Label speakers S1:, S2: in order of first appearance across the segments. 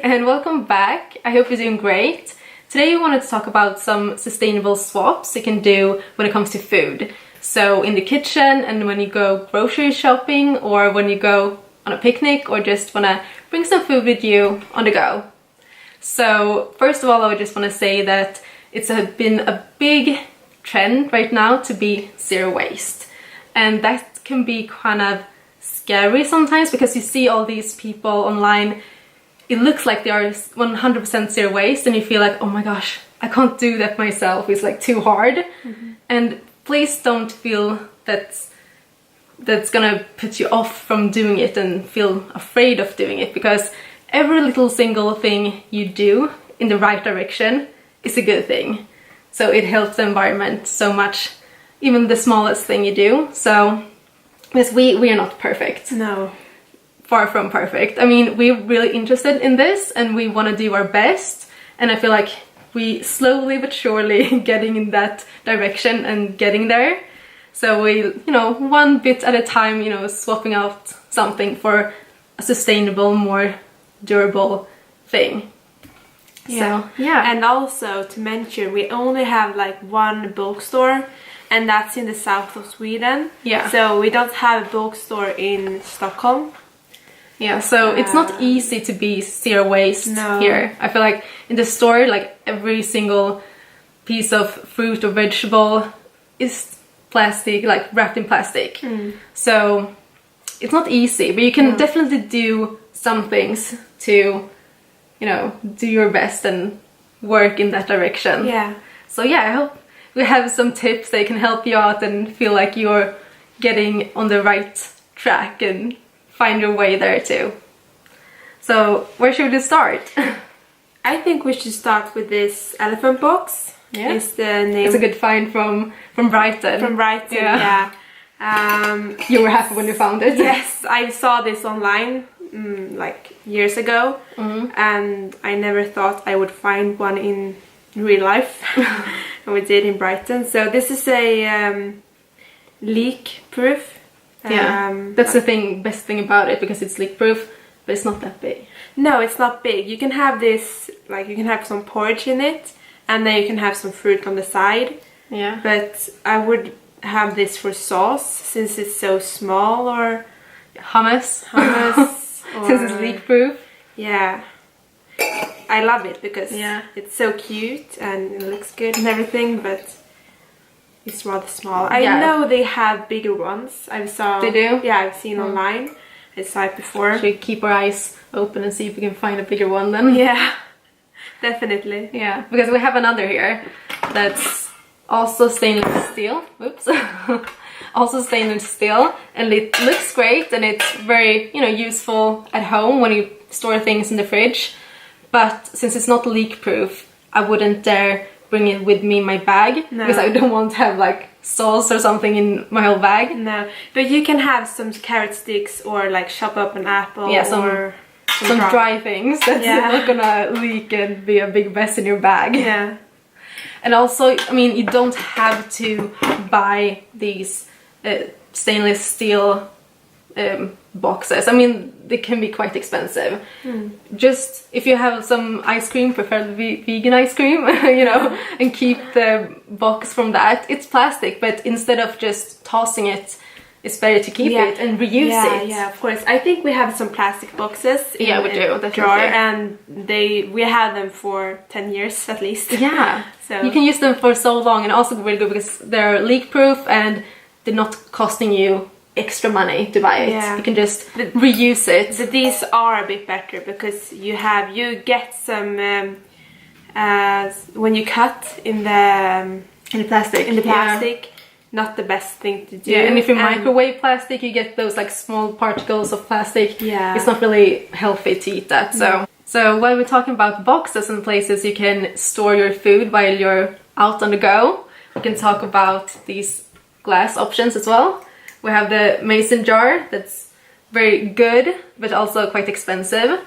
S1: and welcome back. I hope you're doing great. Today we wanted to talk about some sustainable swaps you can do when it comes to food. So in the kitchen and when you go grocery shopping or when you go on a picnic or just want to bring some food with you on the go. So first of all, I just want to say that it's been a big trend right now to be zero waste. And that can be kind of scary sometimes because you see all these people online. It looks like they are 100% zero waste and you feel like, oh my gosh, I can't do that myself. It's like too hard. And please don't feel that's gonna put you off from doing it and feel afraid of doing it, because every little single thing you do in the right direction is a good thing. So it helps the environment so much, even the smallest thing you do. So yes, we are not perfect.
S2: No.
S1: Far from perfect. I mean, we're really interested in this and we want to do our best, and I feel like we slowly but surely getting in that direction and getting there. So we, one bit at a time, swapping out something for a sustainable, more durable thing.
S2: Yeah.
S1: So, yeah.
S2: And also to mention, we only have like one bulk store, and that's in the south of Sweden.
S1: Yeah.
S2: So we don't have a bulk store in Stockholm.
S1: Yeah, so it's not easy to be zero waste here. I feel like in the store, like every single piece of fruit or vegetable is plastic, like wrapped in plastic. So it's not easy, but you can definitely do some things to, do your best and work in that direction.
S2: Yeah.
S1: So yeah, I hope we have some tips that can help you out and feel like you're getting on the right track and find your way there too. So where should we start?
S2: I think we should start with this elephant box.
S1: Yeah.
S2: It's the name.
S1: It's a good find from Brighton.
S2: From Brighton, yeah.
S1: You were happy when you found it?
S2: Yes, I saw this online like years ago, and I never thought I would find one in real life. And we did in Brighton. So this is a leak proof.
S1: That's the best thing about it, because it's leak proof, but it's not that big.
S2: No, it's not big. You can have this, like you can have some porridge in it, and then you can have some fruit on the side.
S1: Yeah.
S2: But I would have this for sauce, since it's so small, or
S1: hummus.
S2: Or,
S1: since it's leak proof.
S2: Yeah. I love it because it's so cute and it looks good and everything, but it's rather small. I know they have bigger ones.
S1: They do?
S2: Yeah, I've seen online. I saw it before.
S1: Should we keep our eyes open and see if we can find a bigger one then?
S2: Yeah, definitely.
S1: Yeah, because we have another here that's also stainless steel. Oops. Also stainless steel, and it looks great and it's very, useful at home when you store things in the fridge. But since it's not leak proof, I wouldn't dare bring it with me in my bag, because I don't want to have like sauce or something in my whole bag.
S2: No, but you can have some carrot sticks or like chop up an apple, or
S1: some dry things that's not gonna leak and be a big mess in your bag.
S2: Yeah.
S1: And also, I mean, you don't have to buy these stainless steel boxes. I mean, they can be quite expensive. Just if you have some ice cream, preferably vegan ice cream, and keep the box from that. It's plastic, but instead of just tossing it, it's better to keep it and reuse it.
S2: Yeah, of course. I think we have some plastic boxes in
S1: a
S2: drawer, and we have them for 10 years at least.
S1: Yeah,
S2: so
S1: you can use them for so long, and also really good because they're leak proof and they're not costing you extra money to buy it.
S2: Yeah.
S1: You can just reuse it.
S2: But these are a bit better because you get some when you cut in the plastic. Not the best thing to do.
S1: Yeah, and if you microwave plastic, you get those like small particles of plastic.
S2: Yeah,
S1: it's not really healthy to eat that. So while we're talking about boxes and places you can store your food while you're out on the go, we can talk about these glass options as well. We have the mason jar that's very good, but also quite expensive.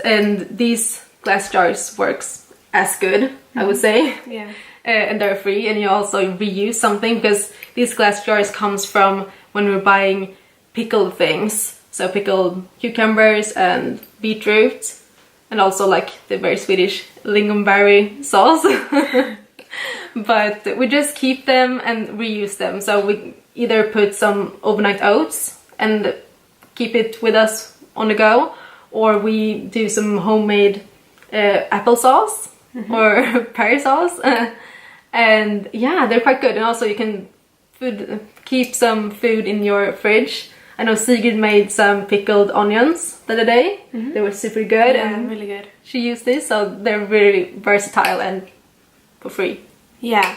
S1: And these glass jars works as good, I would say.
S2: Yeah.
S1: And they're free, and you also reuse something, because these glass jars comes from when we're buying pickled things. So pickled cucumbers and beetroot and also like the very Swedish lingonberry sauce. But we just keep them and reuse them. So we either put some overnight oats and keep it with us on the go, or we do some homemade applesauce or pear sauce. And yeah, they're quite good. And also you can keep some food in your fridge. I know Sigrid made some pickled onions the other day. They were super good.
S2: Yeah,
S1: and
S2: really good.
S1: she used this, so they're really versatile and for free.
S2: Yeah,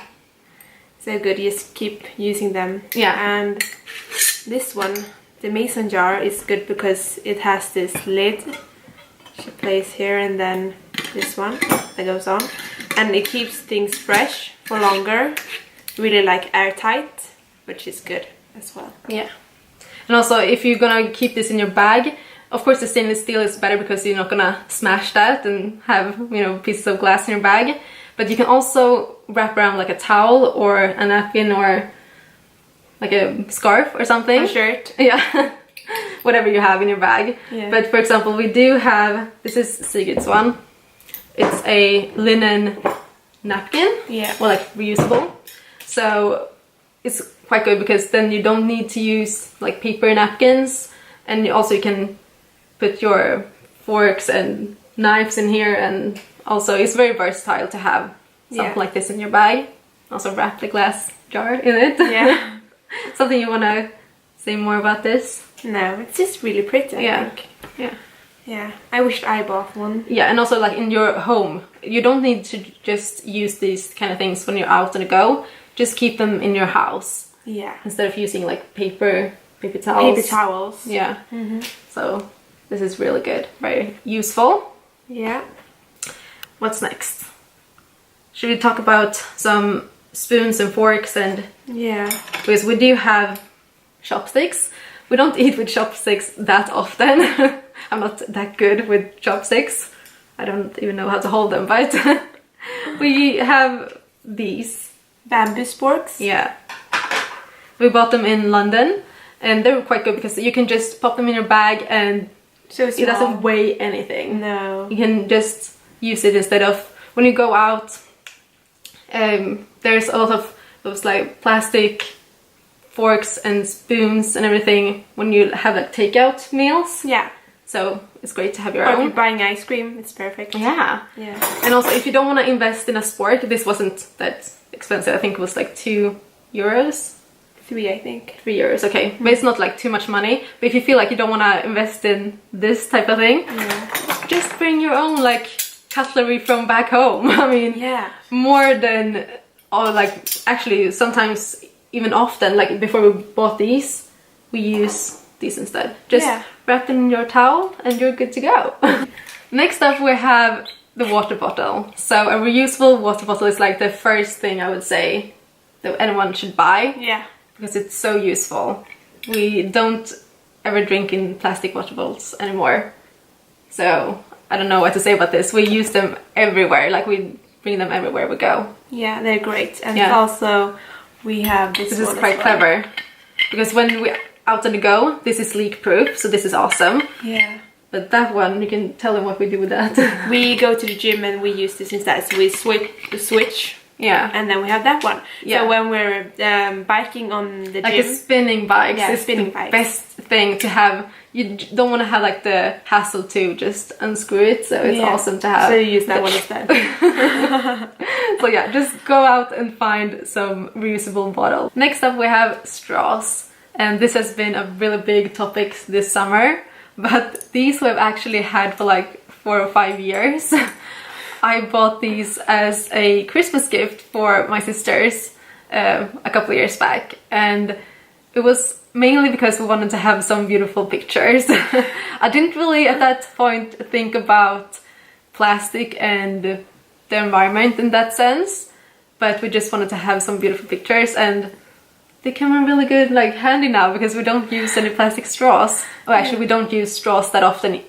S2: so good. You just keep using them.
S1: Yeah.
S2: And this one, the mason jar, is good because it has this lid. She plays here, and then this one that goes on, and it keeps things fresh for longer. Really like airtight, which is good as well.
S1: Yeah. And also, if you're gonna keep this in your bag, of course the stainless steel is better because you're not gonna smash that and have, you know, pieces of glass in your bag. But you can also wrap around like a towel or a napkin or like a scarf or something.
S2: A shirt.
S1: Yeah. Whatever you have in your bag.
S2: Yeah.
S1: But for example, we do have, this is Sigrid's one. It's a linen napkin.
S2: Yeah.
S1: Well, like reusable. So it's quite good because then you don't need to use like paper napkins, and you can put your forks and knives in here, and also it's very versatile to have something like this in your bag. Also wrap the glass jar in it.
S2: Yeah.
S1: Something you want to say more about this?
S2: No, it's just really pretty, I think.
S1: Yeah.
S2: Yeah, I wished I bought one.
S1: Yeah, and also like in your home, you don't need to just use these kind of things when you're out on the go. Just keep them in your house.
S2: Yeah.
S1: Instead of using like paper towels.
S2: Paper towels.
S1: Yeah. So this is really good. Very useful.
S2: Yeah.
S1: What's next? Should we talk about some spoons and forks? And
S2: Yeah.
S1: because we do have chopsticks. We don't eat with chopsticks that often. I'm not that good with chopsticks. I don't even know how to hold them, but we have these.
S2: Bamboo sporks.
S1: Yeah. We bought them in London, and they were quite good because you can just pop them in your bag and
S2: So
S1: it doesn't weigh anything.
S2: No.
S1: You can just use it instead of when you go out. There's a lot of those like plastic forks and spoons and everything when you have like takeout meals.
S2: Yeah.
S1: So it's great to have your
S2: Or if
S1: own.
S2: you're buying ice cream, it's perfect.
S1: Yeah.
S2: Yeah.
S1: And also if you don't want to invest in a spork, this wasn't that expensive. I think it was like €2.
S2: 3, I think.
S1: €3, okay. But it's not like too much money. But if you feel like you don't want to invest in this type of thing, just bring your own like cutlery from back home. I mean,
S2: Yeah.
S1: more than, or like actually sometimes even often, like before we bought these, we use these instead. Just wrap them in your towel and you're good to go. Next up we have the water bottle. So a reusable water bottle is like the first thing I would say that anyone should buy.
S2: Yeah.
S1: Because it's so useful. We don't ever drink in plastic water bottles anymore. So I don't know what to say about this. We use them everywhere. Like we bring them everywhere we go.
S2: Yeah, they're great. And also we have this
S1: This
S2: one
S1: is quite clever. Because when we're out on the go, this is leak proof. So this is awesome.
S2: Yeah.
S1: But that one, you can tell them what we do with that.
S2: We go to the gym and we use this instead. So we switch.
S1: Yeah.
S2: And then we have that one.
S1: Yeah.
S2: So when we're biking on the
S1: like
S2: gym.
S1: the spinning bikes.
S2: Yeah,
S1: is
S2: spinning
S1: the
S2: bikes.
S1: best thing to have. You don't want to have like the hassle to just unscrew it. So it's awesome to have.
S2: So you use that one instead.
S1: So yeah, just go out and find some reusable bottle. Next up we have straws. And this has been a really big topic this summer. But these we've actually had for like 4 or 5 years. I bought these as a Christmas gift for my sisters a couple of years back, and it was mainly because we wanted to have some beautiful pictures. I didn't really at that point think about plastic and the environment in that sense, but we just wanted to have some beautiful pictures, and they come in really good, like handy now, because we don't use any plastic straws. Well, actually we don't use straws that often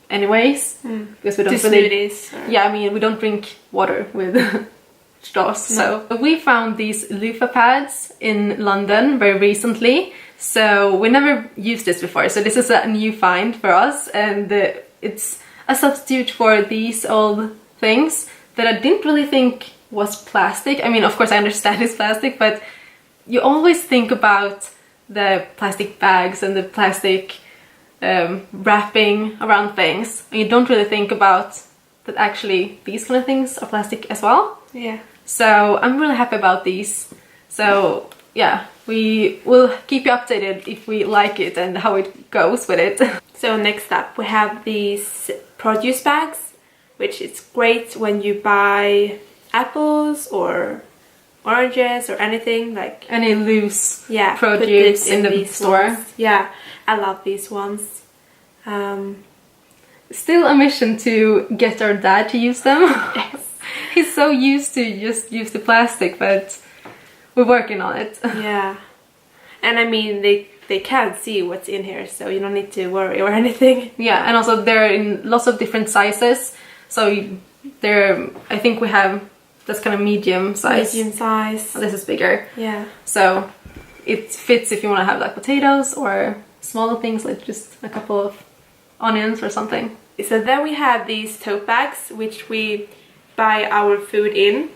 S1: anyways, because we don't really... Yeah, I mean, we don't drink water with straws. No. So we found these Loofah Pads in London very recently. So we never used this before. So this is a new find for us, and it's a substitute for these old things that I didn't really think was plastic. I mean, of course I understand it's plastic, but you always think about the plastic bags and the plastic wrapping around things, and you don't really think about that actually these kind of things are plastic as well.
S2: Yeah.
S1: So I'm really happy about these. So yeah, we will keep you updated if we like it and how it goes with it.
S2: So next up we have these produce bags, which is great when you buy apples or oranges or anything, like
S1: any loose
S2: yeah,
S1: produce in the store.
S2: Ones. Yeah, I love these ones.
S1: Still a mission to get our dad to use them.
S2: Yes.
S1: He's so used to just use the plastic, but we're working on it.
S2: Yeah. And I mean, they can't see what's in here, so you don't need to worry or anything.
S1: Yeah, and also they're in lots of different sizes. So I think we have that's kind of medium size.
S2: Medium size.
S1: Oh, this is bigger.
S2: Yeah.
S1: So it fits if you want to have like potatoes or smaller things like just a couple of onions or something.
S2: So then we have these tote bags, which we buy our food in.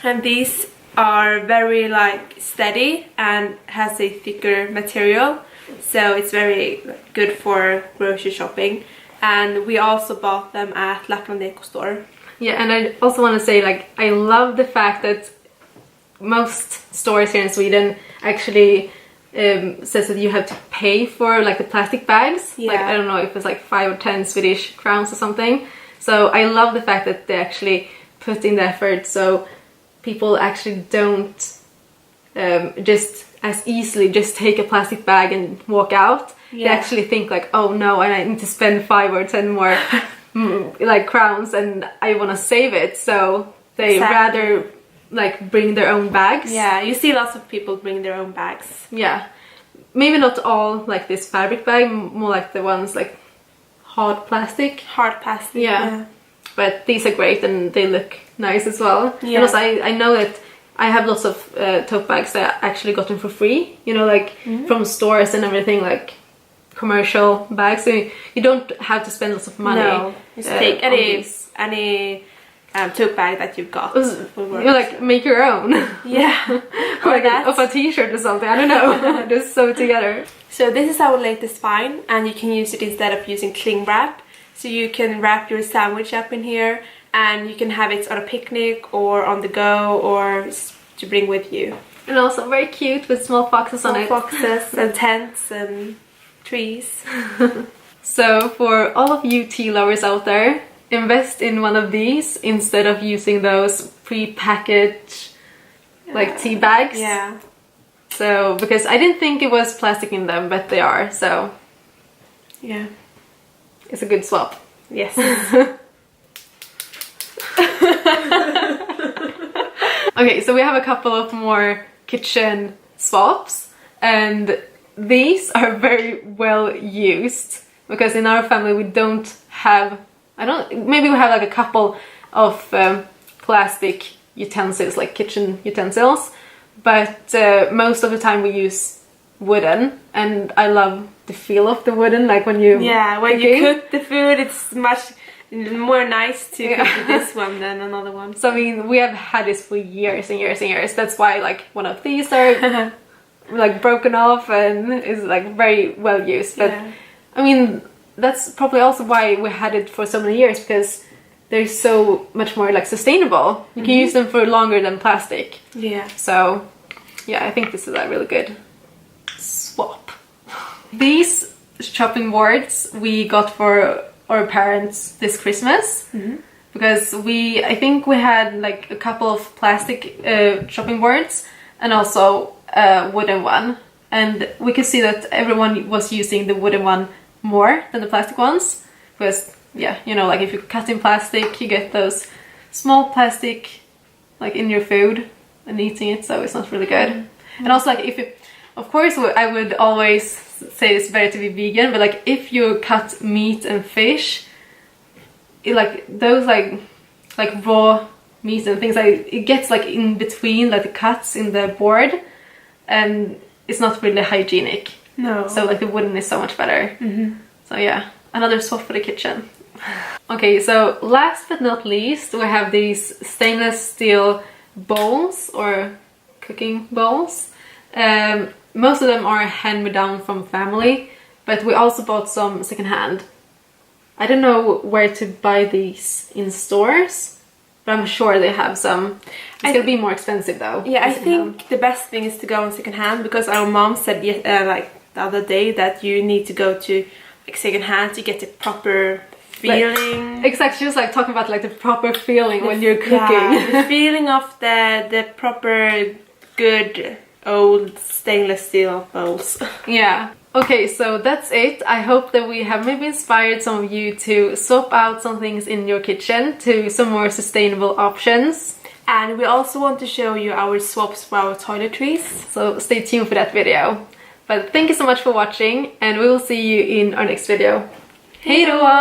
S2: And these are very like steady and has a thicker material. So it's very good for grocery shopping. And we also bought them at Lapland Eco Store.
S1: Yeah, and I also want to say, like, I love the fact that most stores here in Sweden actually says that you have to pay for like the plastic bags.
S2: Yeah.
S1: Like, I don't know if it's like 5 or 10 Swedish crowns or something. So I love the fact that they actually put in the effort so people actually don't just as easily just take a plastic bag and walk out.
S2: Yeah.
S1: They actually think like, oh no, and I need to spend 5 or 10 more like crowns and I want to save it, so they rather like bring their own bags.
S2: Yeah, you see lots of people bring their own bags.
S1: Yeah, maybe not all like this fabric bag, more like the ones like hard plastic.
S2: Hard plastic.
S1: Yeah. But these are great and they look nice as well.
S2: Yeah.
S1: And also I know that I have lots of tote bags that I actually got them for free, you know, like from stores and everything, like commercial bags, so you don't have to spend lots of money.
S2: No, just take any tote bag that you've got.
S1: You like make your own.
S2: Yeah.
S1: Like of a t-shirt or something, I don't know. Just sew it together.
S2: So this is our latest find, and you can use it instead of using cling wrap. So you can wrap your sandwich up in here and you can have it on a picnic or on the go or to bring with you.
S1: And also very cute with small foxes on it.
S2: Small foxes and tents and trees.
S1: So for all of you tea lovers out there, invest in one of these instead of using those pre-packaged like tea bags.
S2: Yeah.
S1: So because I didn't think it was plastic in them, but they are, so
S2: yeah,
S1: it's a good swap.
S2: Yes.
S1: Okay, so we have a couple of more kitchen swaps, and these are very well used because in our family we don't have, maybe we have like a couple of plastic utensils, like kitchen utensils, but most of the time we use wooden, and I love the feel of the wooden, like when you
S2: when you cook the food, it's much more nice to cook with this one than another one.
S1: So I mean, we have had this for years and years and years. That's why like one of these are like broken off and is like very well used. But I mean, that's probably also why we had it for so many years, because they're so much more like sustainable. You can use them for longer than plastic.
S2: Yeah.
S1: So yeah, I think this is a really good swap. These chopping boards we got for our parents this Christmas, because I think we had like a couple of plastic chopping boards and also a wooden one, and we could see that everyone was using the wooden one more than the plastic ones, because you know, like if you cut in plastic you get those small plastic like in your food and eating it, so it's not really good. And also like if it, of course I would always say it's better to be vegan, but like if you cut meat and fish, like those like raw meat and things, like it gets like in between like the cuts in the board and it's not really hygienic.
S2: No.
S1: So like the wooden is so much better. So yeah, another swap for the kitchen. Okay, so last but not least, we have these stainless steel bowls or cooking bowls. Most of them are hand-me-down from family, but we also bought some secondhand. I don't know where to buy these in stores, but I'm sure they have some. It's gonna be more expensive though.
S2: Yeah, I think the best thing is to go on secondhand, because our mom said like the other day that you need to go to like secondhand to get the proper feeling.
S1: Like, exactly, she was like talking about like the proper feeling when you're cooking.
S2: Yeah, the feeling of the proper good old stainless steel bowls.
S1: Yeah. Okay, so that's it. I hope that we have maybe inspired some of you to swap out some things in your kitchen to some more sustainable options.
S2: And we also want to show you our swaps for our toiletries.
S1: So stay tuned for that video. But thank you so much for watching, and we will see you in our next video. Hej då!